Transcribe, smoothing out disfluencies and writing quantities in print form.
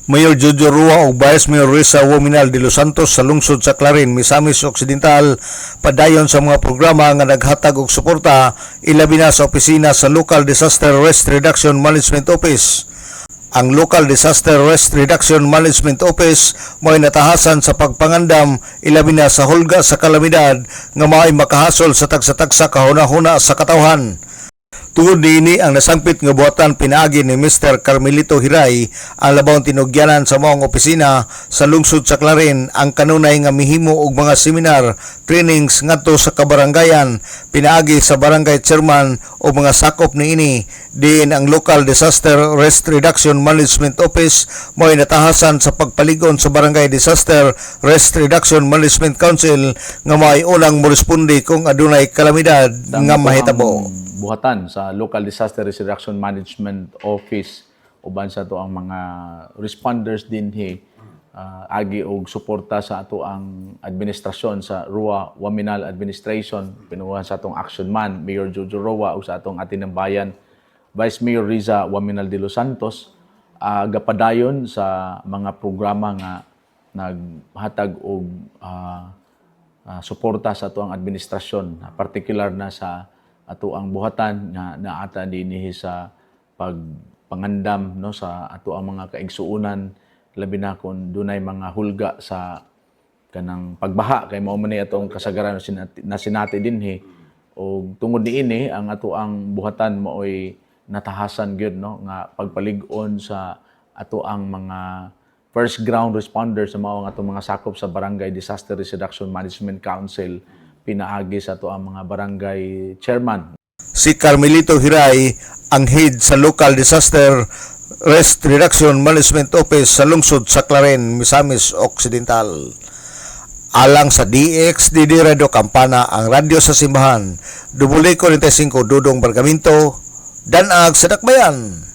Mayor Jojo Rua ug Vice Mayor Risa Wominal de Los Santos sa lungsod sa Clarin, Misamis Occidental padayon sa mga programa nga naghatag og suporta ilabi na sa opisina sa Local Disaster Risk Reduction Management Office. Ang Local Disaster Risk Reduction Management Office mo'y natahasan sa pagpangandam ilabi na sa hulga sa kalamidad nga maay makahasol sa tagsa-tagsa kahuna-huna sa katawhan. Tungod niini ang nasangpit nga buhatan pinaagi ni Mr. Carmelito Hiray ang labawng tinugyanan sa maong opisina sa lungsod sa Clarin ang kanunay nga mihimo og mga seminar, trainings ngadto sa kabarangayan pinaagi sa barangay chairman o mga sakop niini. Diin ang Local Disaster Risk Reduction Management Office mo'y natahasan sa pagpaligon sa Barangay Disaster Risk Reduction Management Council nga may unang moresponde kung adunay kalamidad nga mahitabo. Buhatan sa Local Disaster Risk Reduction Management Office uban sa ato ang mga responders dinhi agi og suporta sa ato ang administrasyon sa Rua Waminal Administration pinuha sa atong action man Mayor Jojo Rua ug sa atong atin ng bayan Vice Mayor Riza Wominal de Los Santos gapadayon sa mga programa nga naghatag og suporta sa ato ang administrasyon particular na sa ato ang buhatan nga naata dinhi sa pagpangandam no sa ato ang mga kaigsuunan labi na kung dunay mga hulga sa kanang pagbaha kay mao man ni atong kasagaran na sinati dinhi og tungod niini ang ato ang buhatan maoy natahasan gyud no nga pagpalig-on sa ato ang mga first ground responders sa mao ang atong mga sakop sa Barangay Disaster Risk Reduction Management Council pinaagi sa ato ang mga barangay chairman. Si Carmelito Hiray ang head sa Local Disaster Risk Reduction Management Office sa lungsod sa Clarin, Misamis Occidental. Alang sa DXDD Radio Campana ang radyo sa simbahan, Dubulay 45 Dudong Bargamento, Danag sa Dakbayan.